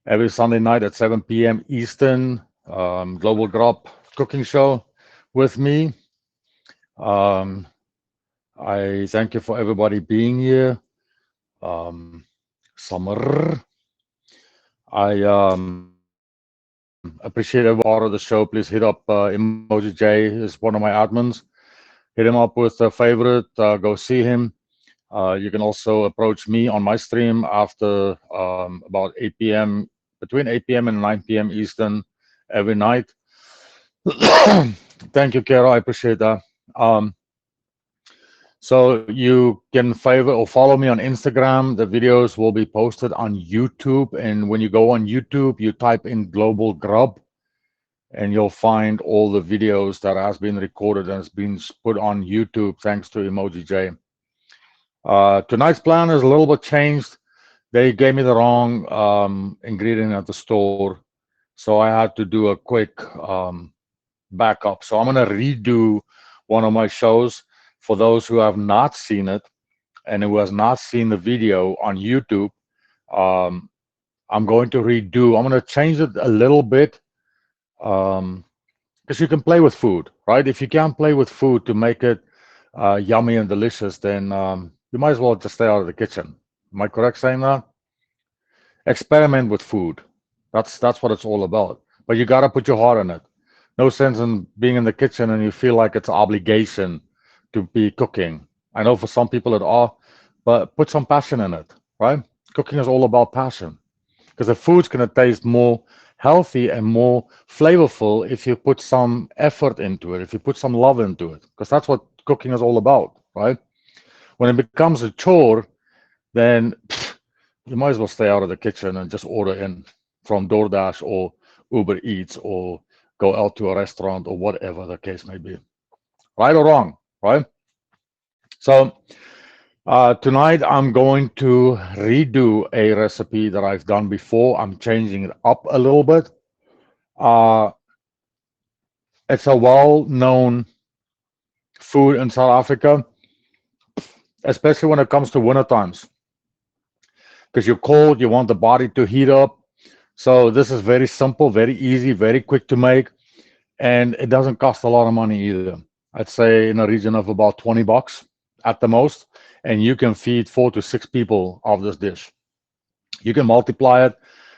every Sunday night at 7 p.m. Eastern. Global Grub cooking show with me. Um, I thank you for everybody being here. Um, Summer. I appreciate everybody being part of the show. Please hit up Emoji J is one of my admins. Hit him up with a favorite. Go see him. You can also approach me on my stream after about 8 p.m. between 8 p.m. and 9 p.m. Eastern every night. Thank you, Kara. I appreciate that. Um, so you can favor or follow me on Instagram. The videos will be posted on YouTube, and when you go on YouTube, you type in Global Grub, and you'll find all the videos that has been recorded and has been put on YouTube. Thanks to Emoji J. Tonight's plan is a little bit changed. They gave me the wrong ingredient at the store, so I had to do a quick backup. So I'm going to redo one of my shows for those who have not seen it and who has not seen the video on YouTube. Um, I'm going to redo. I'm going to change it a little bit because you can play with food, right? If you can't play with food to make it yummy and delicious, then you might as well just stay out of the kitchen. Am I correct saying that? Experiment with food. That's what it's all about. But you got to put your heart in it. No sense in being in the kitchen and you feel like it's an obligation to be cooking. I know for some people it are, but put some passion in it, right? Cooking is all about passion because the food's going to taste more healthy and more flavorful if you put some effort into it, if you put some love into it, because that's what cooking is all about, right? When it becomes a chore, then you might as well stay out of the kitchen and just order in from DoorDash or Uber Eats or go out to a restaurant or whatever the case may be. Right or wrong, right? So tonight I'm going to redo a recipe that I've done before. I'm changing it up a little bit. Uh, it's a well-known food in South Africa, especially when it comes to winter times, because you're cold, you want the body to heat up. So this is very simple, very easy, very quick to make, and it doesn't cost a lot of money either. I'd say in a region of about $20 at the most, and you can feed 4 to 6 people of this dish. You can multiply it,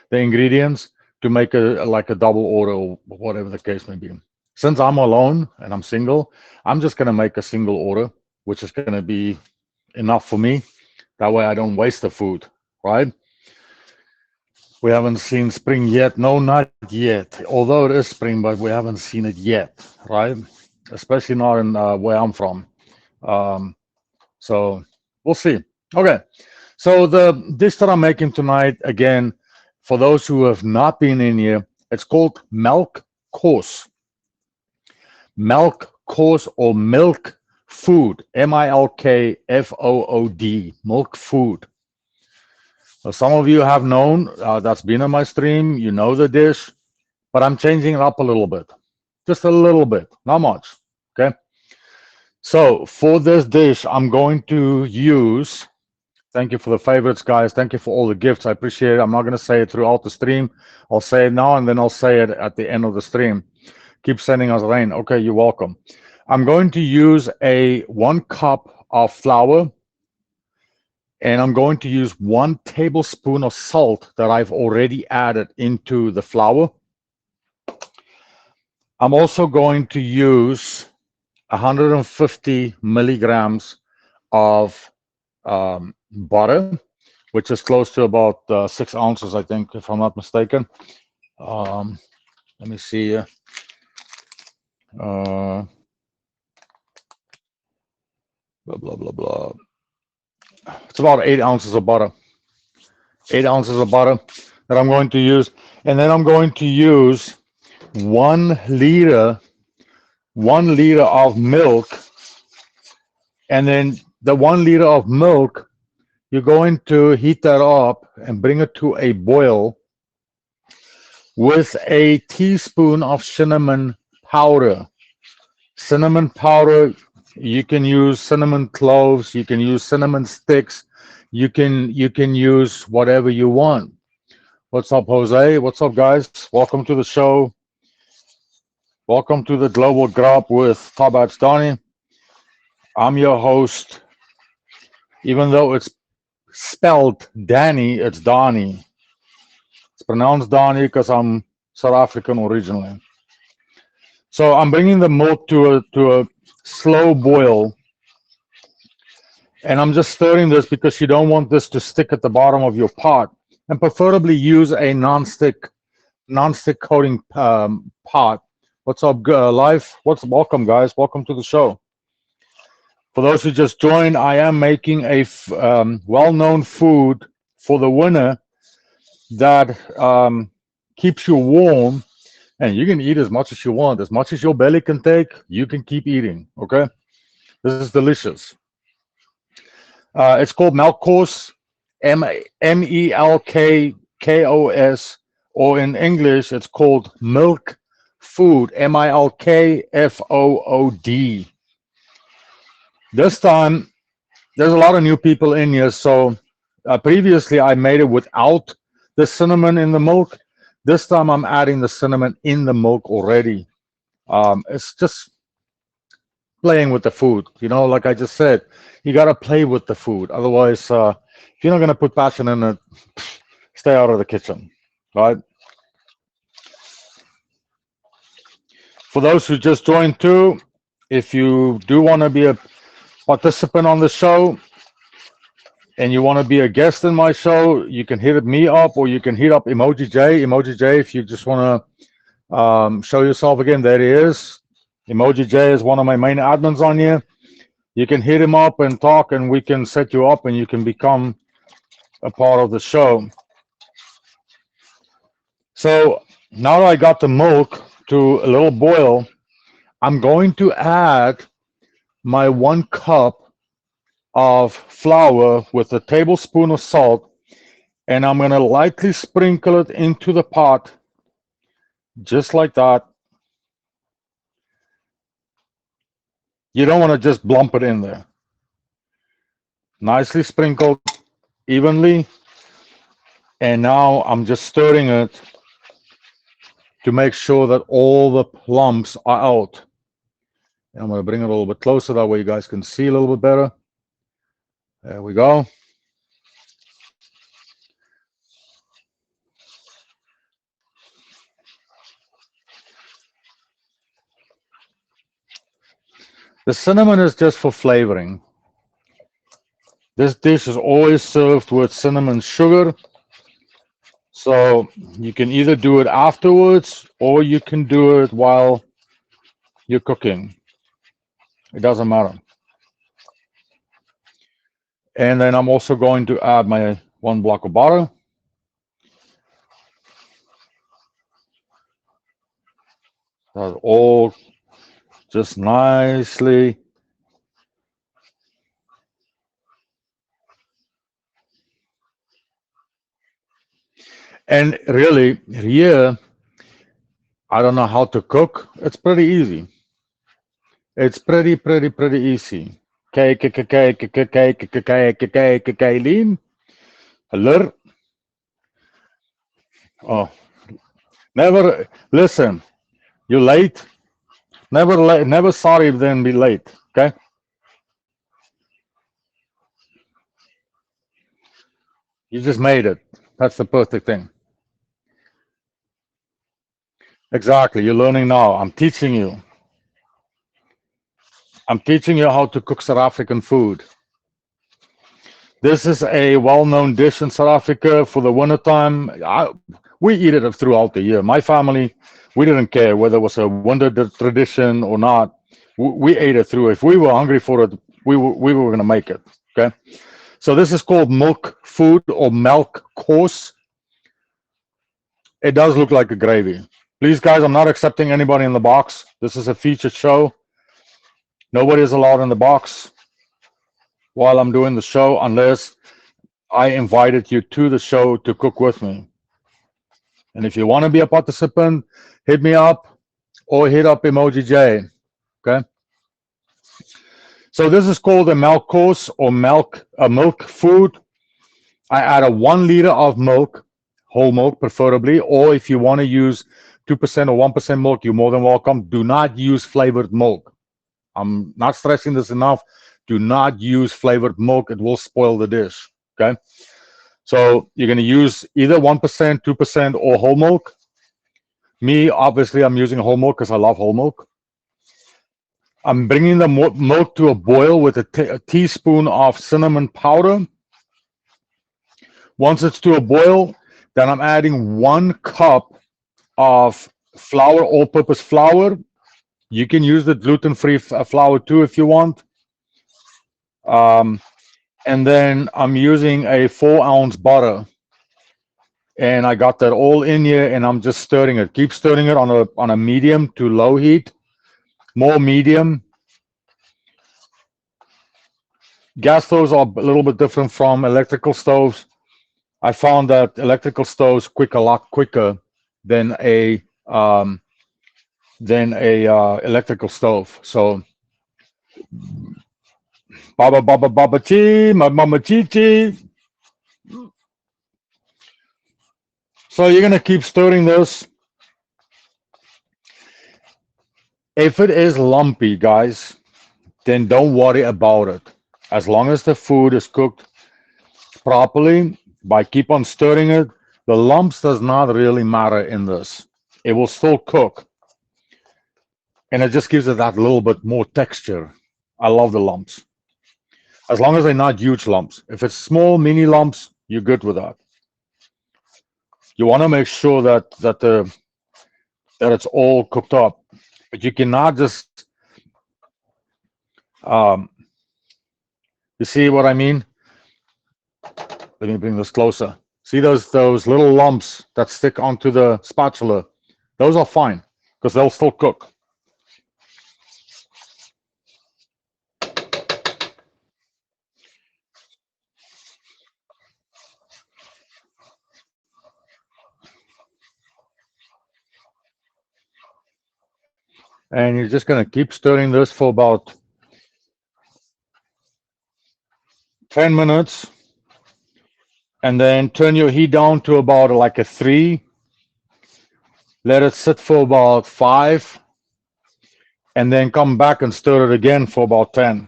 the ingredients, to make a like a double order or whatever the case may be. Since I'm alone and I'm single, I'm just gonna make a single order, which is gonna be enough for me. That way I don't waste the food, right? We haven't seen spring yet. No, not yet. Although it is spring, but we haven't seen it yet, right? Especially not in where I'm from. Um, so we'll see. Okay. So the dish that I'm making tonight, again, for those who have not been in here, it's called milk course. Milk course or milk food. MILKFOOD. Milk food. Some of you have known that's been on my stream. You know the dish, but I'm changing it up a little bit, just a little bit, not much. Okay. So for this dish, I'm going to use. Thank you for the favorites, guys. Thank you for all the gifts. I appreciate it. I'm not going to say it throughout the stream. I'll say it now and then I'll say it at the end of the stream. Keep sending us rain. Okay, you're welcome. I'm going to use a 1 cup of flour, and I'm going to use 1 tablespoon of salt that I've already added into the flour. I'm also going to use 150 milligrams of butter, which is close to about 6 ounces, I think, if I'm not mistaken. Let me see. Blah, blah, blah, blah. It's about 8 ounces of butter. 8 ounces of butter that I'm going to use. And then I'm going to use 1 liter of milk. And then the 1 liter of milk, you're going to heat that up and bring it to a boil with a teaspoon of cinnamon powder. Cinnamon powder, you can use cinnamon cloves, you can use cinnamon sticks, you can use whatever you want. What's up, Jose? What's up, guys? Welcome to the show. Welcome to the Global Grub with Tabats Donnie. I'm your host. Even though it's spelled Danny, it's Donnie. It's pronounced Donnie because I'm South African originally. So I'm bringing the milk to a slow boil, and I'm just stirring this because you don't want this to stick at the bottom of your pot, and preferably use a non-stick coating pot. What's up, life? Welcome, guys? Welcome to the show. For those who just joined, I am making a well-known food for the winter that keeps you warm, and you can eat as much as you want, as much as your belly can take. You can keep eating. Okay, this is delicious. It's called Melkos, Melkos, or in English, it's called milk food, Milkfood. This time, there's a lot of new people in here. So previously, I made it without the cinnamon in the milk. This time, I'm adding the cinnamon in the milk already. It's just playing with the food. Like I just said, you got to play with the food. Otherwise, if you're not going to put passion in it, stay out of the kitchen, right? For those who just joined too, if you do want to be a participant on the show and you want to be a guest in my show, you can hit me up or you can hit up Emoji J. Emoji J, if you just want to show yourself again, there he is. Emoji J is one of my main admins on here. You can hit him up and talk, and we can set you up and you can become a part of the show. So now that I got the milk to a little boil, I'm going to add my 1 cup of flour with a tablespoon of salt, and I'm going to lightly sprinkle it into the pot, just like that. You don't want to just lump it in there. Nicely sprinkled evenly, and now I'm just stirring it to make sure that all the lumps are out. And I'm going to bring it a little bit closer, that way you guys can see a little bit better. There we go. The cinnamon is just for flavoring. This dish is always served with cinnamon sugar. So you can either do it afterwards or you can do it while you're cooking. It doesn't matter. And then I'm also going to add my 1 block of butter. That's all just nicely. And really, here, I don't know how to cook. It's pretty easy. It's pretty easy. Kaylin. Hello. Oh, never listen. You late? Never late. Never sorry then be late. Okay. You just made it. That's the perfect thing. Exactly. You're learning now. I'm teaching you. I'm teaching you how to cook South African food. This is a well-known dish in South Africa for the wintertime. We eat it throughout the year. My family, we didn't care whether it was a winter tradition or not. We ate it through. If we were hungry for it, we were going to make it. Okay. So this is called milk food or milk course. It does look like a gravy. Please, guys, I'm not accepting anybody in the box. This is a featured show. Nobody is allowed in the box while I'm doing the show unless I invited you to the show to cook with me. And if you want to be a participant, hit me up or hit up Emoji J. Okay. So this is called a milk course or milk food. I add a 1 liter of milk, whole milk preferably, or if you want to use 2% or 1% milk, you're more than welcome. Do not use flavored milk. I'm not stressing this enough. Do not use flavored milk. It will spoil the dish. Okay. So you're going to use either 1%, 2%, or whole milk. Me, obviously, I'm using whole milk because I love whole milk. I'm bringing the milk to a boil with a teaspoon of cinnamon powder. Once it's to a boil, then I'm adding 1 cup of flour, all-purpose flour. You can use the gluten-free flour too if you want. Um, and then I'm using a 4-ounce butter, and I got that all in here, and I'm just stirring it. Keep stirring it on a medium to low heat, more medium. Gas stoves are a little bit different from electrical stoves. I found that electrical stoves cook a lot quicker than a electrical stove. So baba baba baba chi, my mama chi chi. So you're gonna keep stirring this. If it is lumpy, guys, then don't worry about it. As long as the food is cooked properly, by keep on stirring it, the lumps does not really matter in this. It will still cook, and it just gives it that little bit more texture. I love the lumps. As long as they're not huge lumps. If it's small mini lumps, you're good with that. You want to make sure that it's all cooked up, but you cannot just um, you see what I mean? Let me bring this closer. See those little lumps that stick onto the spatula? Those are fine because they'll still cook. And you're just gonna keep stirring this for about 10 minutes, and then turn your heat down to about like a 3. Let it sit for about 5, and then come back and stir it again for about 10.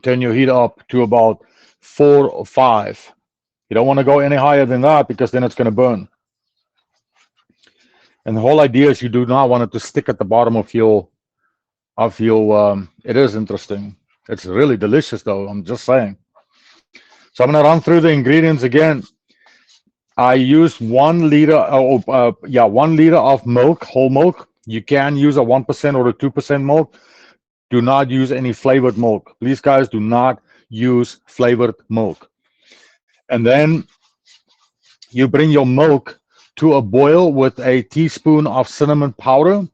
Turn your heat up to about 4 or 5. You don't want to go any higher than that because then it's going to burn. And the whole idea is you do not want it to stick at the bottom of your it is interesting. It's really delicious though, I'm just saying. So I'm going to run through the ingredients again. I used 1 liter, 1 liter of milk, whole milk. You can use a 1% or a 2% milk. Do not use any flavored milk. Please, guys, do not use flavored milk. And then you bring your milk to a boil with a teaspoon of cinnamon powder.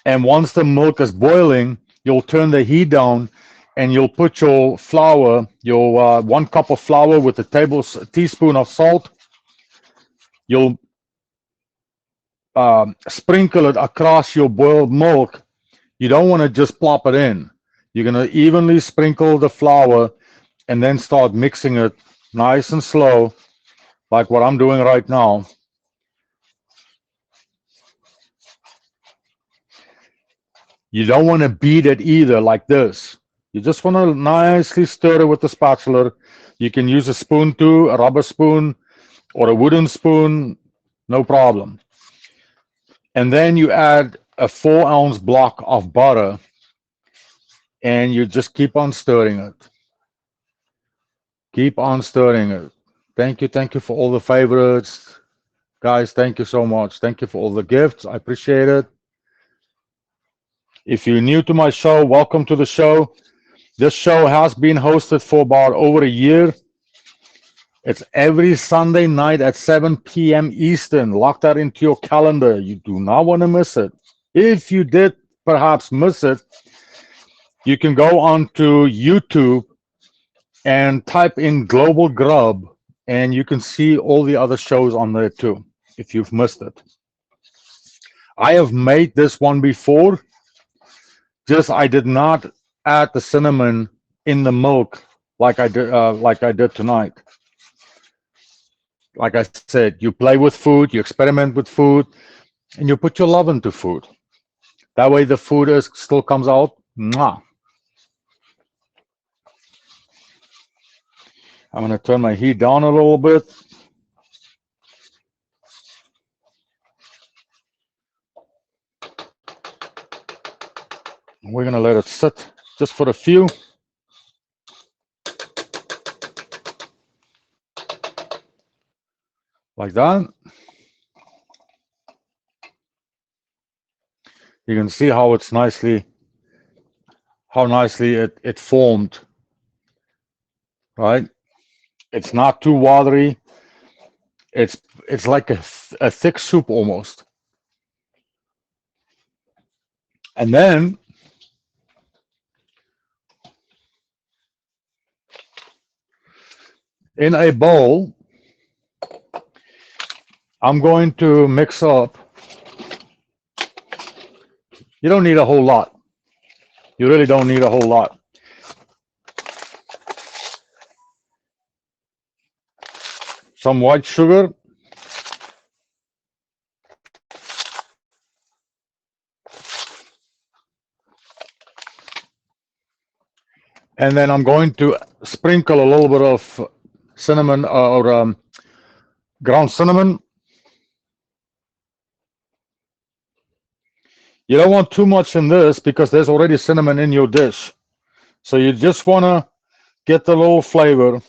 And once the milk is boiling, you'll turn the heat down and you'll put your flour, your 1 cup of flour with a teaspoon of salt. You'll sprinkle it across your boiled milk. You don't want to just plop it in. You're going to evenly sprinkle the flour and then start mixing it nice and slow, like what I'm doing right now. You don't want to beat it either like this. You just want to nicely stir it with the spatula. You can use a spoon too, a rubber spoon or a wooden spoon, no problem. And then you add a 4-ounce block of butter and you just keep on stirring it. Keep on stirring it. Thank you for all the favorites. Guys, thank you so much. Thank you for all the gifts. I appreciate it. If you're new to my show, welcome to the show. This show has been hosted for about over a year. It's every Sunday night at 7 p.m. Eastern. Lock that into your calendar. You do not want to miss it. If you did perhaps miss it, you can go on to YouTube and type in Global Grub, and you can see all the other shows on there too, if you've missed it. I have made this one before, just I did not add the cinnamon in the milk like I did tonight. Like I said, you play with food, you experiment with food, and you put your love into food. That way, the food still comes out. Mwah. I'm going to turn my heat down a little bit. We're going to let it sit just for a few. Like that. You can see how it's nicely it formed, right? It's not too watery. It's it's like a thick soup almost. And then in a bowl, I'm going to mix up. You don't need a whole lot. You really don't need a whole lot. Some white sugar, and then I'm going to sprinkle a little bit of cinnamon or ground cinnamon. You don't want too much in this because there's already cinnamon in your dish. So you just want to get the little flavor.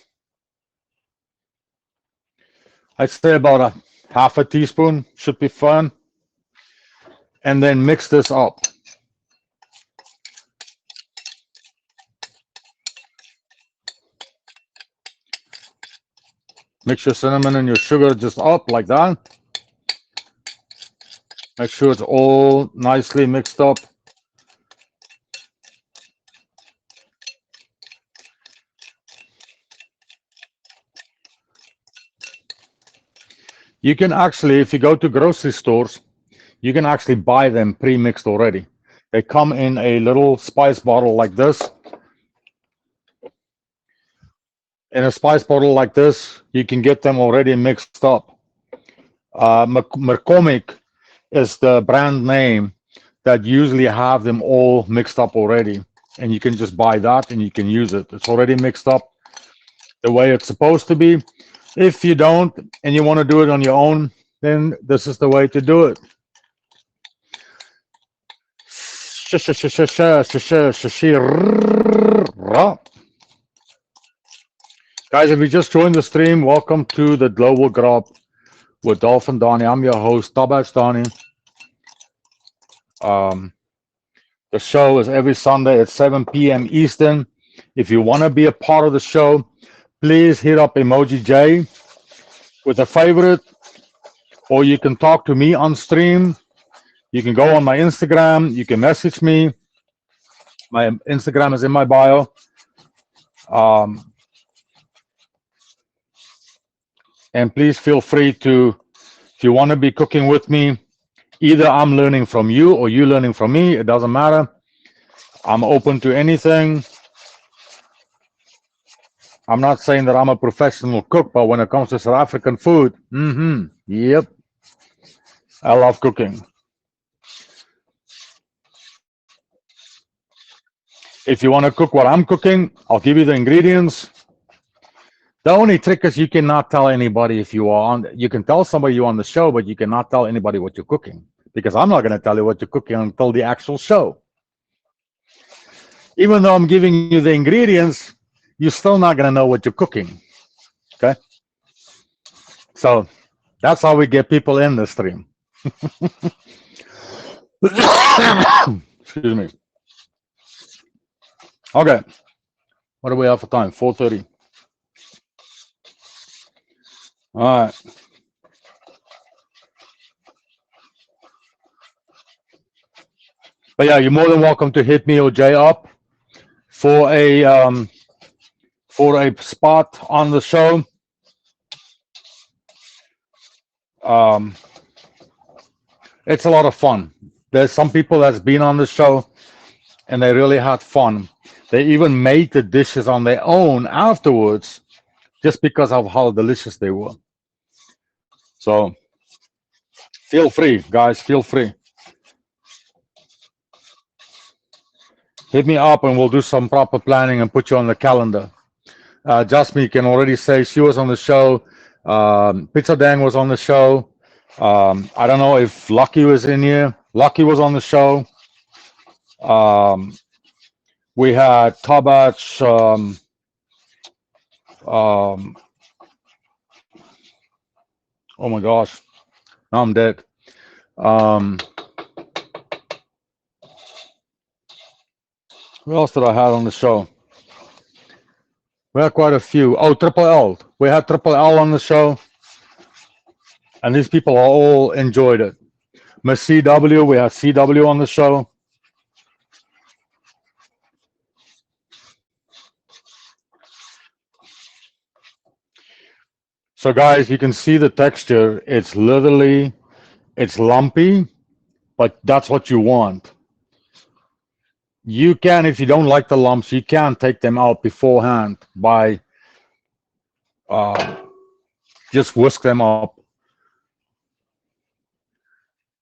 I'd say about a half a teaspoon should be fine. And then mix this up. Mix your cinnamon and your sugar just up like that. Make sure it's all nicely mixed up. You can actually, if you go to grocery stores, you can actually buy them pre-mixed already. They come in a little spice bottle like this. In a spice bottle like this, you can get them already mixed up. McCormick is the brand name that usually have them all mixed up already. And you can just buy that and you can use it. It's already mixed up the way it's supposed to be. If you don't and you want to do it on your own, then this is the way to do it. Guys, if you just joined the stream, welcome to the Global Grub with Dolphin Donnie. I'm your host, Tabach Donnie. The show is every Sunday at 7 p.m. Eastern. If you want to be a part of the show, please hit up Emoji J with a favorite, or you can talk to me on stream. You can go on my Instagram. You can message me. My Instagram is in my bio. And please feel free to, if you want to be cooking with me, either I'm learning from you or you learning from me. It doesn't matter. I'm open to anything. I'm not saying that I'm a professional cook, but when it comes to South African food, yep, I love cooking. If you want to cook what I'm cooking, I'll give you the ingredients. The only trick is you cannot tell anybody if you are on. You can tell somebody you're on the show, but you cannot tell anybody what you're cooking because I'm not going to tell you what you're cooking until the actual show. Even though I'm giving you the ingredients, you're still not going to know what you're cooking. Okay? So that's how we get people in the stream. Excuse me. Okay. What do we have for time? 4:30. All right. But yeah, you're more than welcome to hit me or Jay up for a spot on the show. It's a lot of fun. There's some people that's been on the show and they really had fun. They even made the dishes on their own afterwards just because of how delicious they were. So feel free, guys. Feel free. Hit me up and we'll do some proper planning and put you on the calendar. Jasmine can already say she was on the show. Pizza Dan was on the show. I don't know if Lucky was in here. Lucky was on the show. Um, we had Tabach. Um, oh my gosh, now I'm dead. Um, who else did I have on the show? We had quite a few. Oh, Triple L. We had Triple L on the show, and these people all enjoyed it. Miss CW, we had CW on the show. So guys, you can see the texture. It's literally, it's lumpy, but that's what you want. You can, if you don't like the lumps, you can take them out beforehand by uh, just whisk them up.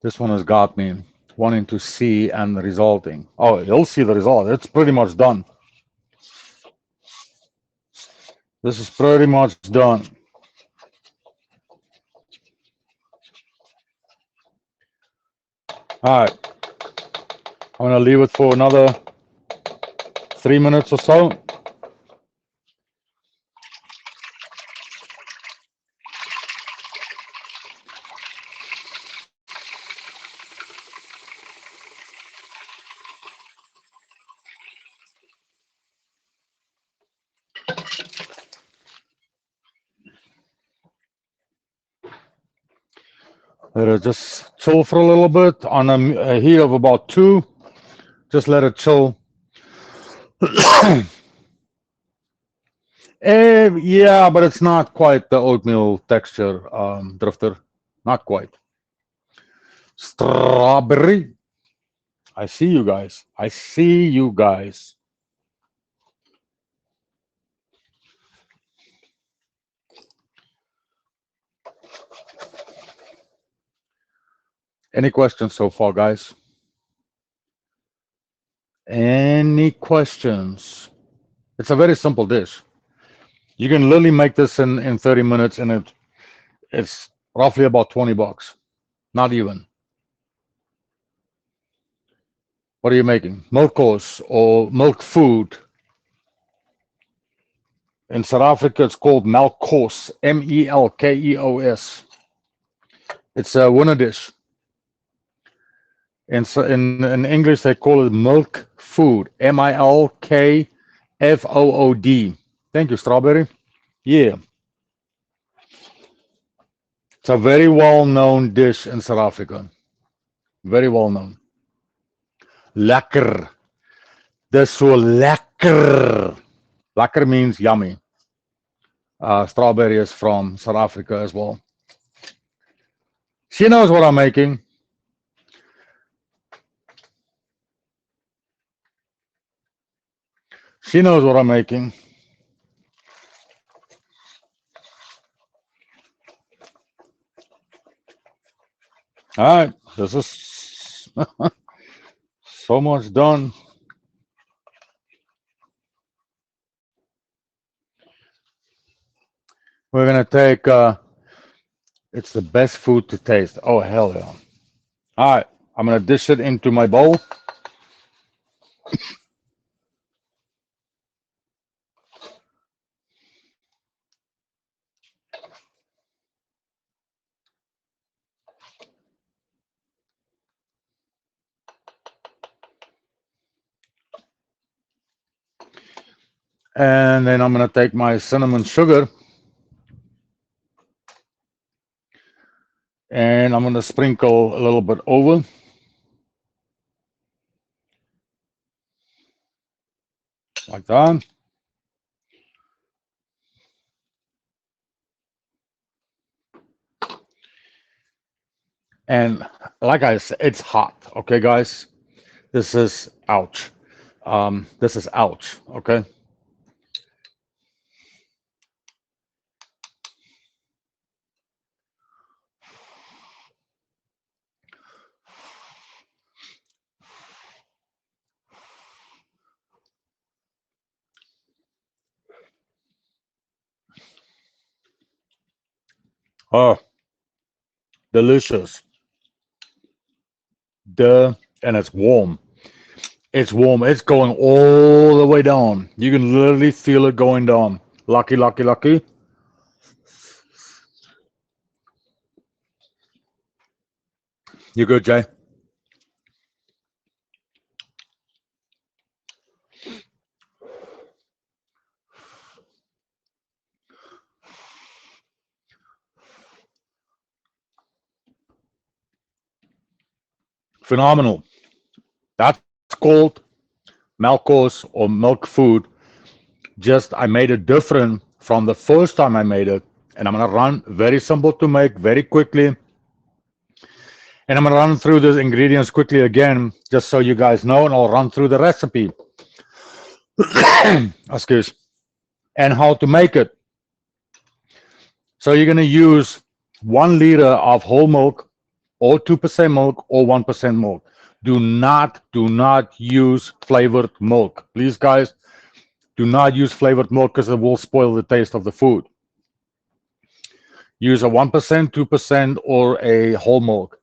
This one has got me wanting to see and resulting. Oh, you'll see the result. It's pretty much done. This is pretty much done. All right. I'm going to leave it for another 3 minutes or so. Let it just chill for a little bit on a heat of about 2. Just let it chill. Yeah, but it's not quite the oatmeal texture, Drifter. Not quite. Strawberry. I see you guys. I see you guys. Any questions so far, guys? Any questions? It's a very simple dish. You can literally make this in 30 minutes and it's roughly about $20. Not even. What are you making? Milk course or milk food. In South Africa, it's called melkos, Melkeos. It's a winner dish. In English, they call it milk food, Milkfood. Thank you, Strawberry. Yeah, it's a very well-known dish in South Africa. Very well-known. Lekker. Dis so lekker. Lekker means yummy. Strawberry is from South Africa as well. She knows what I'm making. She knows what I'm making. All right, this is so much done. We're gonna take. It's the best food to taste. Oh hell yeah! All right, I'm gonna dish it into my bowl. And then I'm gonna take my cinnamon sugar and I'm gonna sprinkle a little bit over. Like that. And like I said, it's hot. Okay, guys. This is ouch. This is ouch. Okay. Oh, delicious. And it's warm. It's warm. It's going all the way down. You can literally feel it going down. Lucky, lucky, lucky. You good, Jay? Phenomenal. That's called Malcos or milk food. Just I made it different from the first time I made it. And I'm gonna run very simple to make very quickly. And I'm gonna run through the ingredients quickly again, just so you guys know, and I'll run through the recipe. Excuse. And how to make it. So you're gonna use 1 liter of whole milk, or 2% milk, or 1% milk. Do not use flavored milk. Please, guys, do not use flavored milk because it will spoil the taste of the food. Use a 1%, 2%, or a whole milk.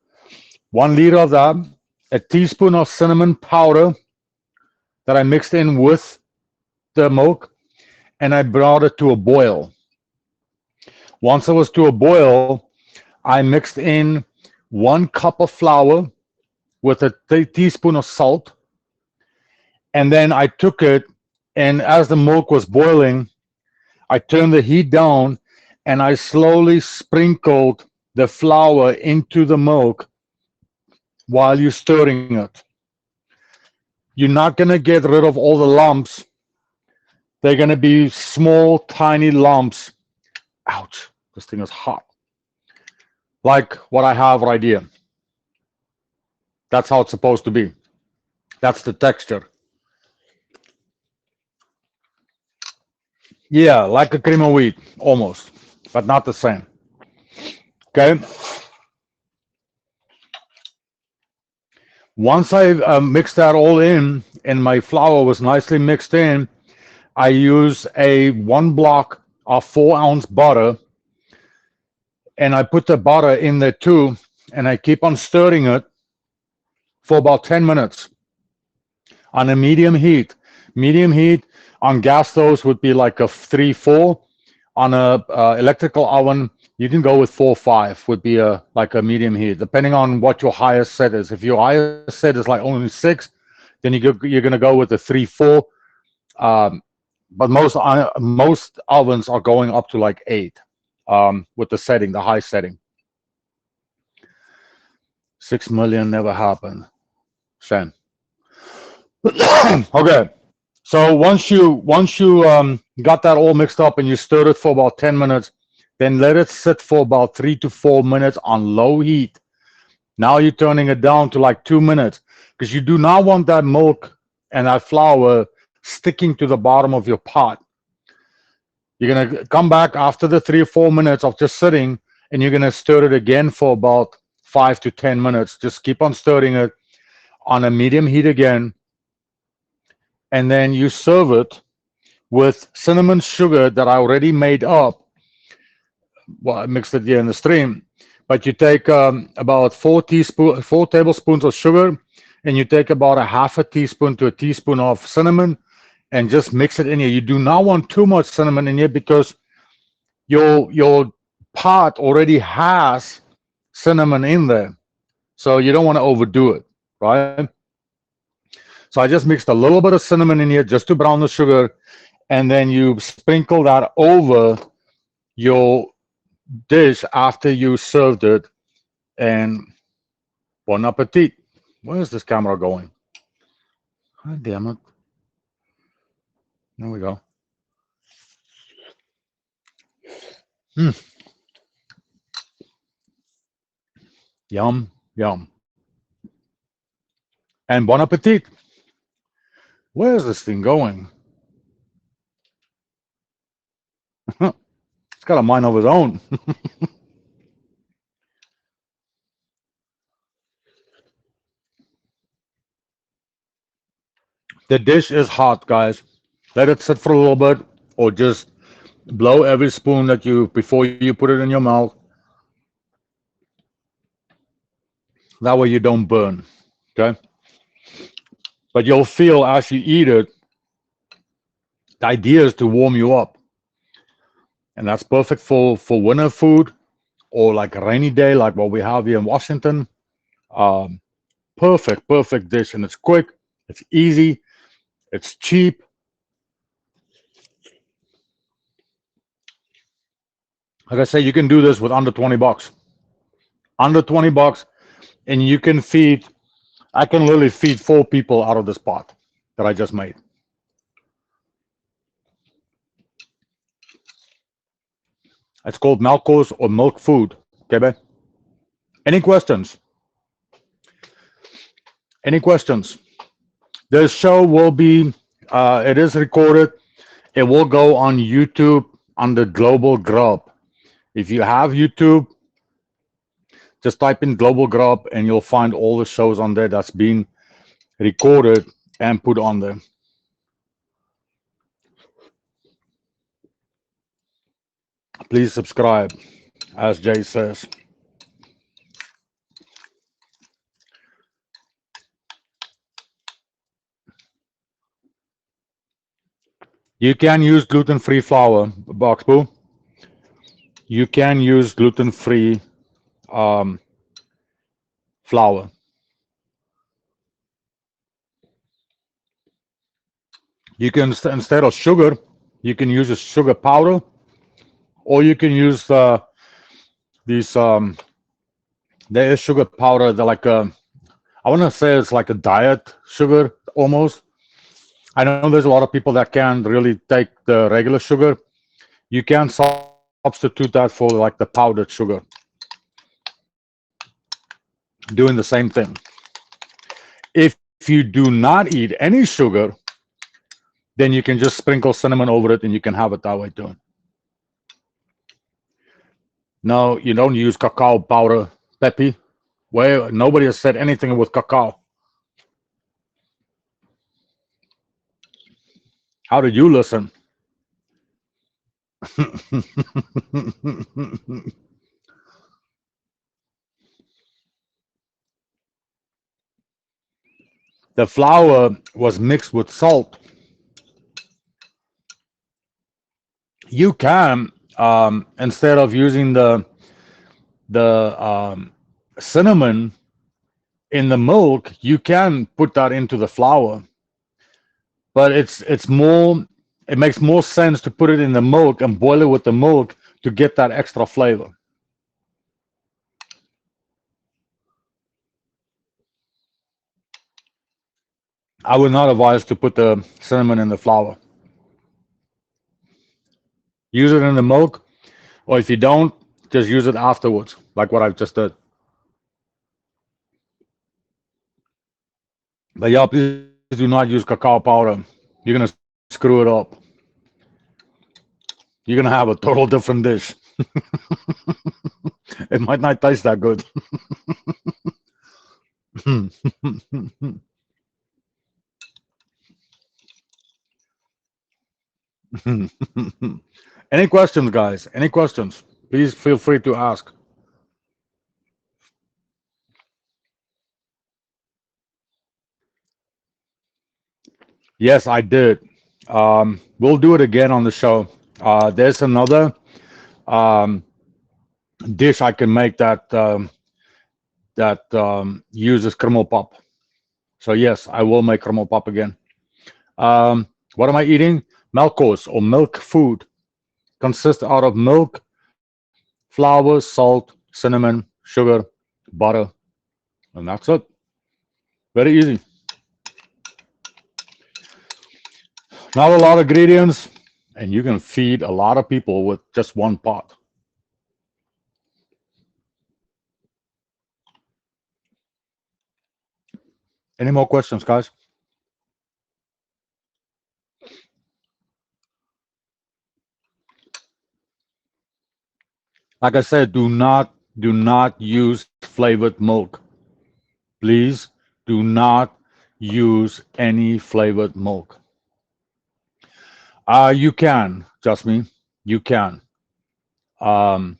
1 liter of that, a teaspoon of cinnamon powder that I mixed in with the milk, and I brought it to a boil. Once it was to a boil, I mixed in 1 cup of flour with a teaspoon of salt, and then I took it, and as the milk was boiling, I turned the heat down and I slowly sprinkled the flour into the milk while you're stirring it. You're not going to get rid of all the lumps. They're going to be small, tiny lumps. Ouch, this thing is hot. Like what I have right here. That's how it's supposed to be. That's the texture. Yeah, like a cream of wheat, almost, but not the same. Okay. Once I mixed that all in and my flour was nicely mixed in, I use a 1 block of 4 ounce butter, and I put the butter in there too, and I keep on stirring it for about 10 minutes on a medium heat. Medium heat on gas stoves would be like a 3-4. On a electrical oven, you can go with 4-5. Would be a like a medium heat, depending on what your highest set is. If your highest set is like only 6, then you're gonna go with the 3-4. Um, but most ovens are going up to like 8 with the setting, the high setting. 6 million never happened. Shame. Okay. So once you got that all mixed up and you stirred it for about 10 minutes, then let it sit for about 3 to 4 minutes on low heat. Now you're turning it down to like 2 minutes because you do not want that milk and that flour sticking to the bottom of your pot. You're gonna come back after the 3 or 4 minutes of just sitting, and you're gonna stir it again for about 5 to 10 minutes. Just keep on stirring it on a medium heat again, and then you serve it with cinnamon sugar that I already made up. Well, I mixed it here in the stream, but you take about 4 tablespoons of sugar, and you take about a half a teaspoon to a teaspoon of cinnamon, and just mix it in here. You do not want too much cinnamon in here because your pot already has cinnamon in there, so you don't want to overdo it, right? So I just mixed a little bit of cinnamon in here just to brown the sugar, and then you sprinkle that over your dish after you served it. And bon appetit. Where is this camera going? God damn it. There we go. Mm, yum, yum. And bon appetit. Where is this thing going? It's got a mind of its own. The dish is hot, guys. Let it sit for a little bit, or just blow every spoon that you before you put it in your mouth. That way you don't burn. Okay. But you'll feel as you eat it, the idea is to warm you up. And that's perfect for winter food or like a rainy day, like what we have here in Washington. Um, perfect dish. And it's quick, it's easy, it's cheap. Like I say, you can do this with under 20 bucks. Under 20 bucks, and you can feed, I can literally feed 4 people out of this pot that I just made. It's called Malco's or milk food. Okay, man? Any questions? Any questions? The show will be, it is recorded. It will go on YouTube under Global Grub. If you have YouTube, just type in Global Grub and you'll find all the shows on there that's been recorded and put on there. Please subscribe, as Jay says. You can use gluten-free flour, Boxboo. You can use gluten-free um, flour. You can, instead of sugar, you can use a sugar powder, or you can use these. There is sugar powder. They're like a, I want to say it's like a diet sugar almost. I know there's a lot of people that can't really take the regular sugar. You can substitute that for like the powdered sugar. Doing the same thing. If you do not eat any sugar, then you can just sprinkle cinnamon over it and you can have it that way too. No, you don't use cacao powder, Peppy. Well, nobody has said anything with cacao. How did you listen? The flour was mixed with salt. You can, instead of using the cinnamon in the milk, you can put that into the flour. But it's more, it makes more sense to put it in the milk and boil it with the milk to get that extra flavor. I would not advise to put the cinnamon in the flour. Use it in the milk, or if you don't, just use it afterwards, like what I've just did. But yeah, please do not use cacao powder. You're gonna screw it up. You're gonna have a total different dish. It might not taste that good. Any questions, guys? Any questions? Please feel free to ask. Yes, I did. We'll do it again on the show. There's another um, dish I can make that uses caramel pop. So yes, I will make caramel pop again. What am I eating? Melkos or milk food consists out of milk, flour, salt, cinnamon, sugar, butter, and that's it. Very easy. Not a lot of ingredients, and you can feed a lot of people with just one pot. Any more questions, guys? Like I said, do not use flavored milk. Please do not use any flavored milk. You can, just me. You can. Um,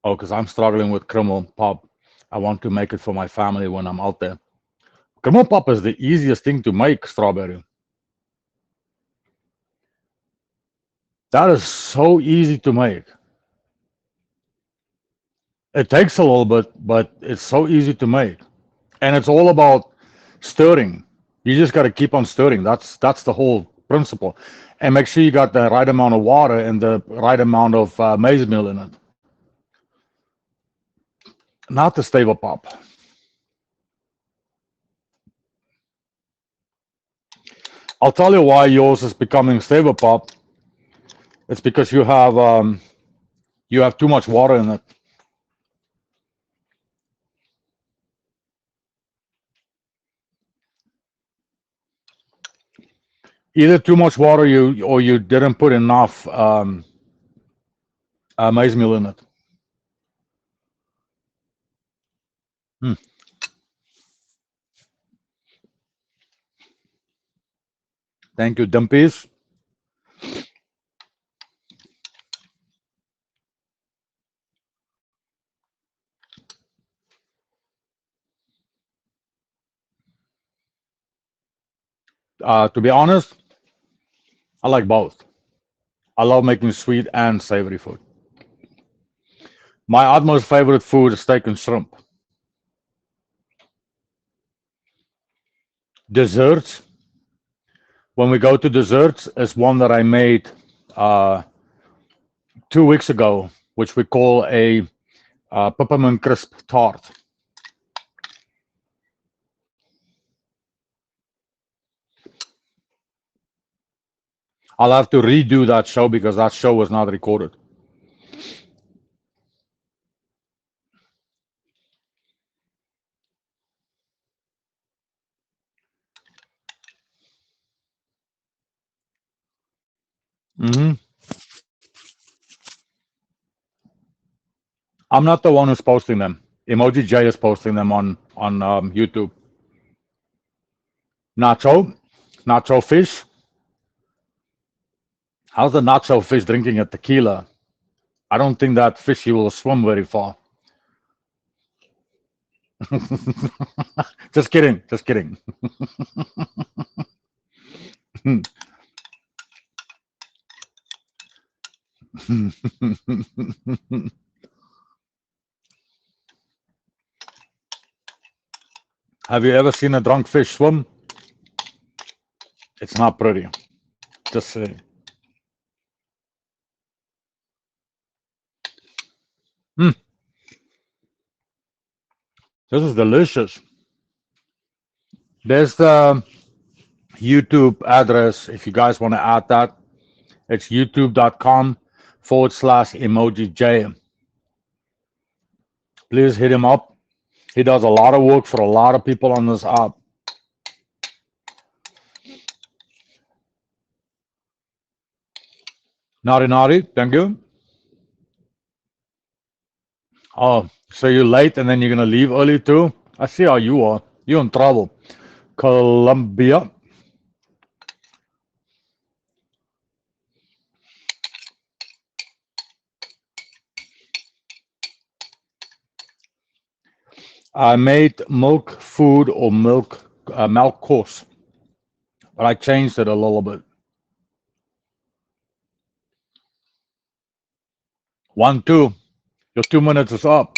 Oh, because I'm struggling with criminal pop. I want to make it for my family when I'm out there. Criminal pop is the easiest thing to make, strawberry. That is so easy to make. It takes a little bit, but it's so easy to make. And it's all about stirring. You just got to keep on stirring. That's the whole principle. And make sure you got the right amount of water and the right amount of maize meal in it. Not the stable pop. I'll tell you why yours is becoming stable pop. It's because you have too much water in it. Either too much water you or you didn't put enough maize meal in it. Hmm. Thank you, Dumpies. To be honest, I like both. I love making sweet and savory food. My utmost favorite food is steak and shrimp. Desserts, when we go to desserts, is one that I made uh, 2 weeks ago, which we call a peppermint crisp tart. I'll have to redo that show because that show was not recorded. Hmm. I'm not the one who's posting them. Emoji J is posting them on YouTube. Nacho, nacho fish. How's the nacho fish drinking a tequila? I don't think that fishy will swim very far. Just kidding, just kidding. Have you ever seen a drunk fish swim? It's not pretty. Just saying. Mm, this is delicious. There's the YouTube address if you guys want to add that. It's youtube.com/emoji J. Please hit him up. He does a lot of work for a lot of people on this app. Naughty, naughty. Thank you. Oh, so you're late and then you're going to leave early too? I see how you are. You're in trouble. Colombia. I made milk food or milk course, but I changed it a little bit. 1, 2. Your 2 minutes is up.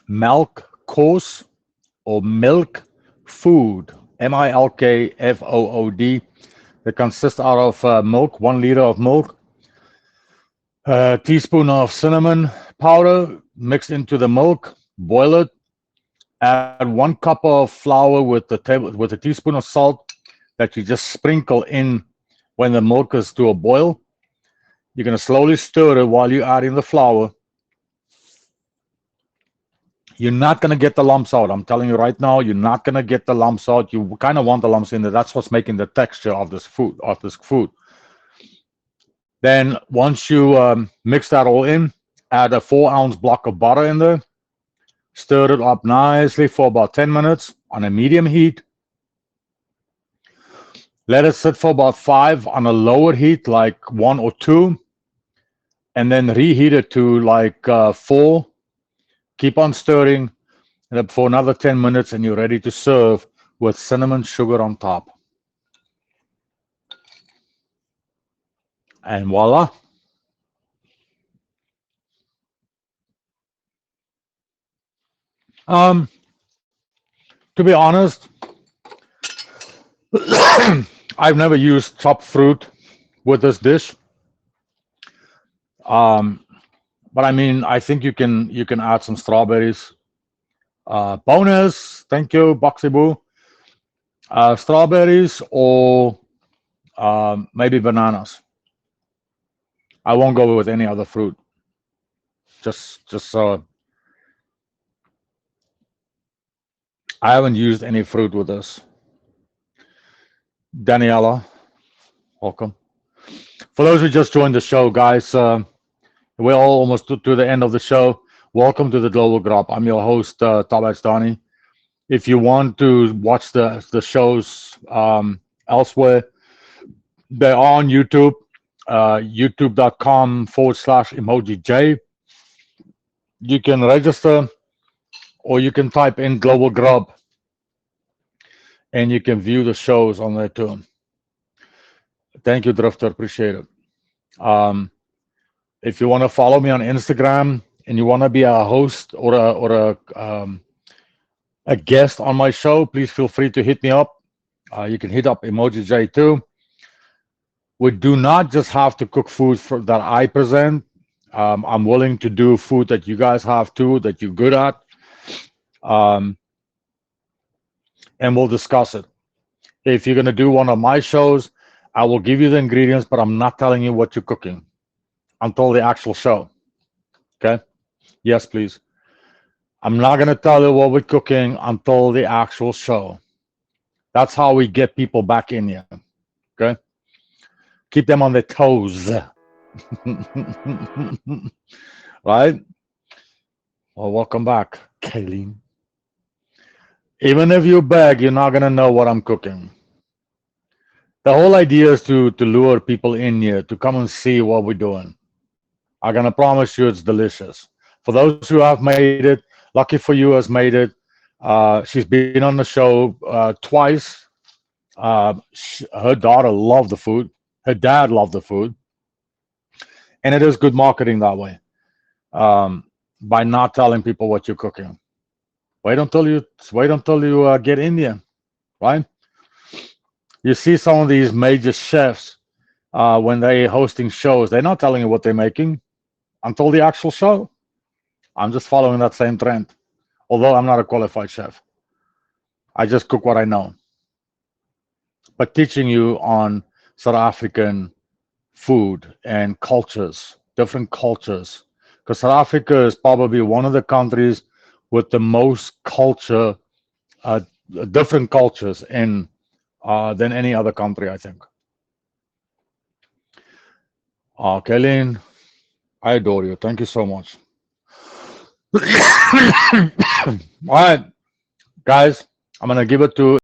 Milk course or milk food. MILKFOOD. It consists out of milk, 1 liter of milk, a teaspoon of cinnamon powder mixed into the milk, boil it, add 1 cup of flour with a teaspoon of salt that you just sprinkle in when the milk is to a boil. You're going to slowly stir it while you're adding the flour. You're not going to get the lumps out. I'm telling you right now, you're not going to get the lumps out. You kind of want the lumps in there. That's what's making the texture of this food. Then once you mix that all in, add a 4-ounce block of butter in there. Stir it up nicely for about 10 minutes on a medium heat. Let it sit for about 5 on a lower heat, like 1 or 2, and then reheat it to like 4. Keep on stirring and for another 10 minutes, and you're ready to serve with cinnamon sugar on top. And voila. Um, to be honest, I've never used chopped fruit with this dish. Um, but I mean, I think you can add some strawberries. Bonus, thank you, Boxy Boo. Strawberries or maybe bananas. I won't go with any other fruit. Just I haven't used any fruit with this. Daniela, welcome. For those who just joined the show, guys, we're all almost to the end of the show. Welcome to the Global Grub. I'm your host, Tabak Dani. If you want to watch the shows elsewhere, they're on YouTube, youtube.com/emojij. You can register or you can type in Global Grub and you can view the shows on there too. Thank you, Drifter. Appreciate it. Um, if you want to follow me on Instagram and you want to be a host or a guest on my show, please feel free to hit me up. You can hit up Emoji J too. We do not just have to cook food that I present. I'm willing to do food that you guys have too, that you're good at, um, and we'll discuss it. If you're going to do one of my shows, I will give you the ingredients, but I'm not telling you what you're cooking until the actual show. Okay? Yes, please. I'm not going to tell you what we're cooking until the actual show. That's how we get people back in here. Okay? Keep them on their toes. Right? Well, welcome back, Kayleen. Even if you beg, you're not going to know what I'm cooking. The whole idea is to lure people in here to come and see what we're doing. I'm going to promise you it's delicious. For those who have made it, lucky for you has made it. She's been on the show twice. Her daughter loved the food. Her dad loved the food. And it is good marketing that way, by not telling people what you're cooking. Wait until you get in there, right? You see some of these major chefs when they're hosting shows, they're not telling you what they're making until the actual show. I'm just following that same trend. Although I'm not a qualified chef, I just cook what I know. But teaching you on South African food and cultures, different cultures, because South Africa is probably one of the countries with the most culture, uh, different cultures in than any other country, I think. Kaylin, I adore you. Thank you so much. All right, guys, I'm gonna give it to